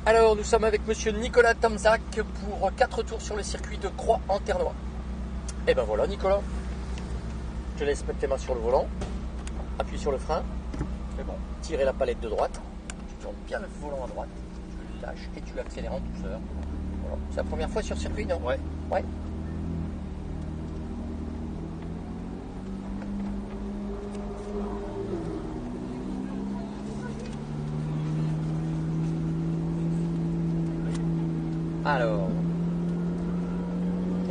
Alors, nous sommes avec monsieur Nicolas Tamzac pour 4 tours sur le circuit de Croix en Ternois. Et ben voilà, Nicolas. Je te laisse mettre tes mains sur le volant. Appuie sur le frein. C'est bon. Tirez la palette de droite. Tu tournes bien le volant à droite. Tu le lâches et tu accélères en douceur. Voilà. C'est la première fois sur circuit, non? Ouais. Ouais. Alors,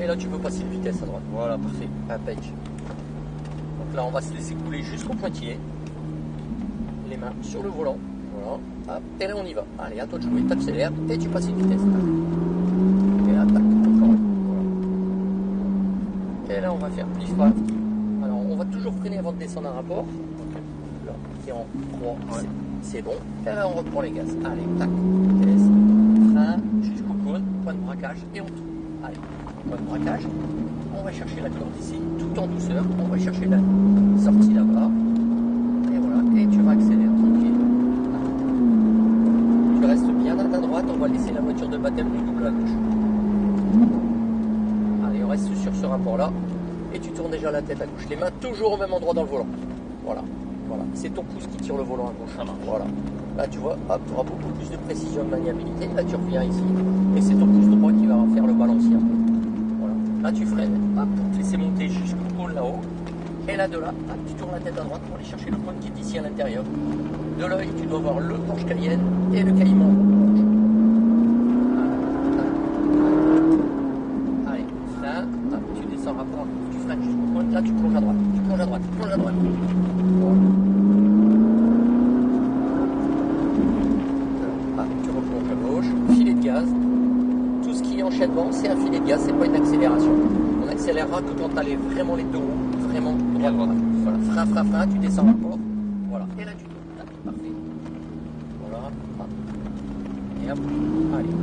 et là tu peux passer de vitesse à droite. Voilà, parfait, impec. Donc là on va se laisser couler jusqu'au pointillé. Les mains sur le volant. Voilà. Hop, et là on y va. Allez, à toi de jouer, t'accélères et tu passes une vitesse. Et là, tac, encore une. Voilà. Et là on va faire pif paf. Alors on va toujours freiner avant de descendre un rapport. Là, c'est en 3, ouais. C'est bon. Et là on reprend les gaz. Allez, tac, vitesse, frein, jusqu'au cône, point de braquage et on tourne. Allez, point de braquage. On va chercher la corde ici, tout en douceur. On va chercher la sortie là-bas. Et voilà, et tu vas accélérer tranquille. Tu restes bien à ta droite, on va laisser la voiture de baptême du double à gauche. Allez, on reste sur ce rapport-là. Et tu tournes déjà la tête à gauche. Les mains toujours au même endroit dans le volant. Voilà, voilà. C'est ton pouce qui tire le volant à gauche. Voilà. Là, tu vois, hop, tu auras beaucoup plus de précision de maniabilité. Là, tu reviens ici. Et c'est ton pouce droit qui va faire le balancier. Voilà. Là, tu freines, hop, pour te laisser monter jusqu'au cône là-haut. Et là, de là, hop, tu tournes la tête à droite pour aller chercher le cône qui est ici à l'intérieur. De l'œil, tu dois voir le Porsche Cayenne et le Caïman rouge. Allez, frein, hop, tu descends rapport, tu freines jusqu'au cône. Là, tu plonges à droite, tu plonges à droite, tu plonges à droite. Voilà. Tu replonges à gauche, filet de gaz. Tout ce qui est enchaînement, c'est un filet de gaz, c'est pas une accélération. On accélérera que quand tu as vraiment les deux roues, vraiment droit droite. Voilà, frein, frein, frein, tu descends rapport. Voilà, et là tu tournes. Là, parfait. Voilà, hop. Et hop, allez,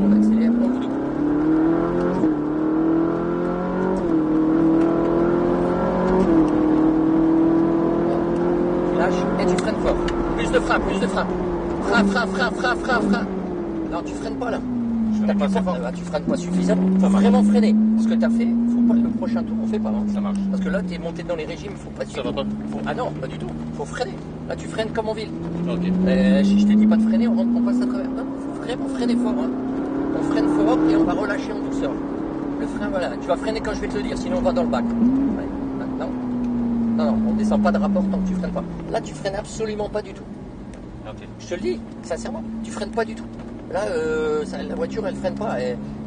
on accélère, on ouvre de coup. Tu lâches et tu freines fort. Plus de frein, plus de frein. Frein, frein, frein, frein, frein, frein. Non, tu freines pas là. Tu freines pas suffisamment. Il faut vraiment freiner. Ce que tu as fait, faut pas, le prochain tour, on fait pas. Hein. Ça marche. Parce que là, tu es monté dans les régimes, faut pas. Ça va pas. Ah non, pas du tout. Faut freiner. Là, tu freines comme en ville. Ok. Si je te dis pas de freiner, on passe à travers. Non, faut vraiment freiner fort. Hein. On freine fort et on va relâcher en douceur. Le frein, voilà. Tu vas freiner quand je vais te le dire, sinon on va dans le bac. Allez, maintenant. Non, on descend pas de rapport tant que tu freines pas. Là, tu freines absolument pas du tout. Ok. Je te le dis, sincèrement, tu freines pas du tout. Là, la voiture, elle freine pas.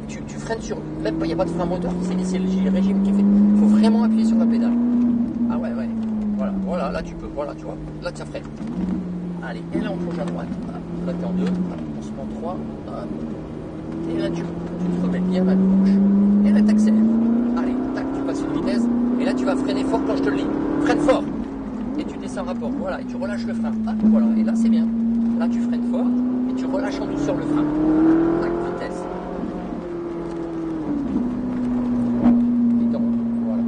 Tu freines sur. Même il n'y a pas de frein moteur, c'est le régime qui fait. Il faut vraiment appuyer sur la pédale. Ah ouais. Voilà, là tu peux. Voilà, tu vois. Là, ça freine. Allez, et là, on plonge à droite. Là, t'es en 2. On se met en 3. Et là, tu te remets bien à gauche. Et là, t'accélères. Allez, tac, tu passes une vitesse. Et là, tu vas freiner fort quand je te le dis. Freine fort. Et tu descends rapport. Voilà, et tu relâches le frein. Voilà, et là, c'est bien. Là, tu freines fort. Tu relâches en douceur le frein. Tac, vitesse. Et donc, voilà.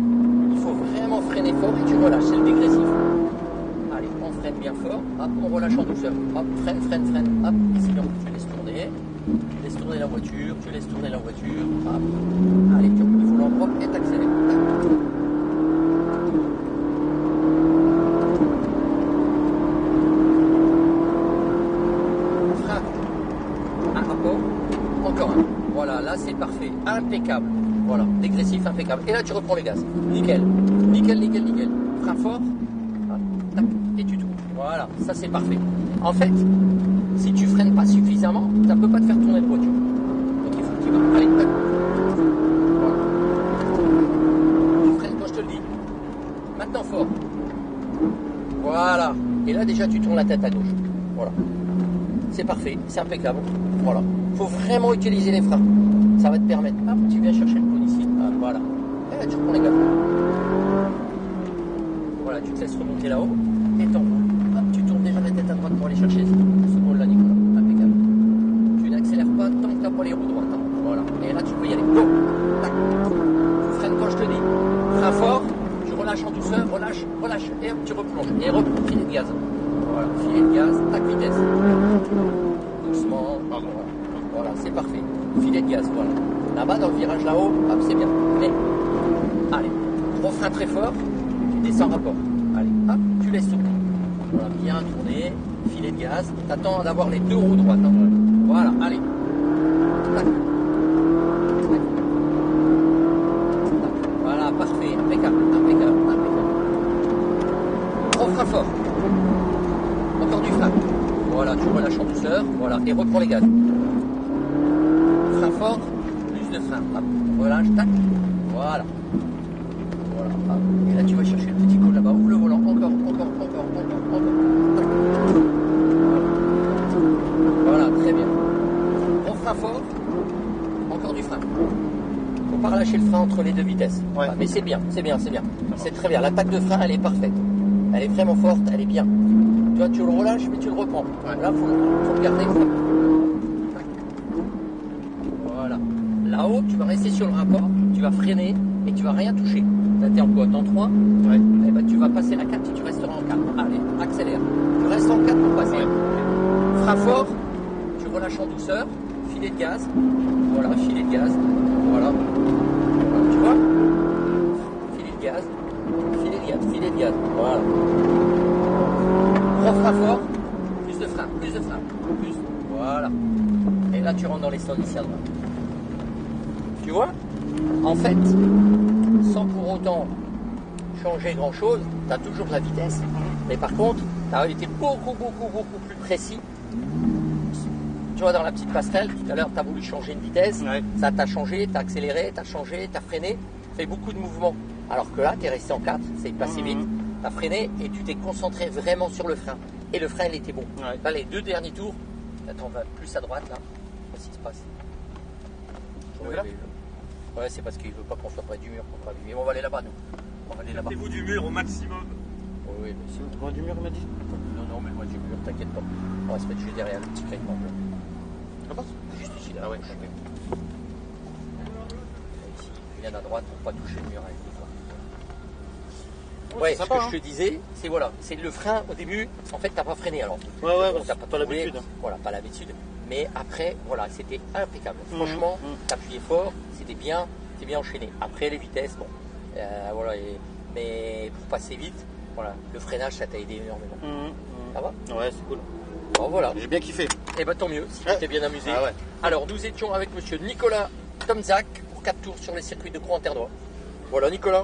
Il faut vraiment freiner fort et tu relâches, c'est le dégressif. Allez, on freine bien fort, hop, on relâche en douceur. Hop, freine, hop, et sinon tu laisses tourner. Tu laisses tourner la voiture, hop. Allez, tu reprends le volant droit et t'accélères. Encore un. Voilà, là c'est parfait. Impeccable. Voilà, dégressif, impeccable. Et là tu reprends les gaz. Nickel. Frein fort. Hop, tac, et tu tournes. Voilà, ça c'est parfait. En fait, si tu freines pas suffisamment, ça ne peut pas te faire tourner de voiture. Donc il faut que tu vas. Allez, tac. Voilà. Tu freines quand je te le dis. Maintenant fort. Voilà. Et là déjà tu tournes la tête à gauche. Voilà. C'est parfait, c'est impeccable. Voilà. Il faut vraiment utiliser les freins. Ça va te permettre. Hop, tu viens chercher le cône ici. Ah, voilà. Et là, tu reprends les gars. Voilà, tu te laisses remonter là-haut. Et t'enroules. Hop, tu tournes déjà la tête à droite pour aller chercher ce cône là, Nicolas. Impeccable. Tu n'accélères pas tant que tu n'as pas les roues droites. Hein. Voilà. Et là, tu peux y aller. Go. Tac. Tu freines quand je te dis. Frein fort. Tu relâches en douceur. Relâche. Et hop, tu replonges. Et replonge. Filet de gaz. Voilà. Filet de gaz. Tac, vitesse. Doucement. Pardon. Là-bas, dans le virage là-haut, hop, c'est bien. Mais, allez, gros frein très fort, tu descends rapport. Allez, hop, tu laisses tourner. Voilà, bien tourner, filet de gaz. T'attends d'avoir les deux roues droites. Hein. Voilà, allez. Tac. Tac. Voilà, parfait, impeccable, impeccable, impeccable. Gros frein fort. Encore du frein. Voilà, tu relâches en douceur. Voilà, et reprends les gaz. Frein fort, plus de frein. Hop, relâche, tac. Voilà. Voilà. Hop. Et là, tu vas chercher le petit coup là-bas. Ouvre le volant. Encore. Voilà, très bien. Gros frein fort. Encore du frein. Faut pas relâcher le frein entre les deux vitesses. Ouais. Mais c'est bien, c'est bien, c'est bien. C'est très bien. L'attaque de frein, elle est parfaite. Elle est vraiment forte, elle est bien. Tu vois, tu le relâches, mais tu le reprends. Ouais. Là, faut le garder. Voilà. Là-haut, tu vas rester sur le rapport, tu vas freiner et tu vas rien toucher. Là, t'es en quoi? En 3. Ouais. Et ben, tu vas passer la 4 et tu resteras en 4. Allez, accélère. Tu restes en 4 pour passer. Ouais. Frein fort, tu relâches en douceur, filet de gaz. Voilà, filet de gaz. Voilà. Voilà, tu vois? Filet de gaz. Filet de gaz, filet de gaz. Voilà. Gros frein fort, plus de frein, plus. Voilà. Et là, tu rentres dans les sols initiales. Tu vois? En fait, sans pour autant changer grand chose, tu as toujours de la vitesse. Mais par contre, tu as été beaucoup plus précis. Tu vois, dans la petite passerelle, tout à l'heure, tu as voulu changer une vitesse. Ouais. Ça t'a changé, tu as accéléré, tu as changé, tu as freiné. Tu fais beaucoup de mouvements. Alors que là, tu es resté en 4, c'est passé vite. Tu as freiné et tu t'es concentré vraiment sur le frein. Et le frein, il était bon. Ouais. Là, les deux derniers tours, attends, va plus à droite, là. Qu'est-ce qui se passe? Ouais, c'est parce qu'il veut pas qu'on soit près du mur. Mais on va aller là-bas, nous. On va aller là-bas. Mettez-vous du mur au maximum. Oui, mais c'est... Loin du mur, il m'a dit. Non, mais moi du mur, t'inquiète pas. On va se mettre juste derrière le petit craquement bleu. Ah bon? Juste ici, là. Ah ouais. Ici, bien à droite pour pas toucher le mur avec les doigts. Ouais, c'est ce sympa, que je te disais, c'est voilà, c'est le frein au début, en fait, t'as pas freiné alors. Ouais, Bon, t'as pas roulé, l'habitude. Voilà, pas l'habitude. Mais après, voilà, c'était impeccable. Franchement, t'appuyais fort, c'était bien enchaîné. Après, les vitesses, bon, voilà, mais pour passer vite, voilà, le freinage, ça t'a aidé énormément. Ça va? Ouais, c'est cool. Bon, voilà. J'ai bien kiffé. Et bah tant mieux, si tu Ouais. t'es bien amusé. Ah ouais. Alors, nous étions avec monsieur Nicolas Tomzak pour 4 tours sur les circuits de Crans-en-Ternois. Voilà, Nicolas.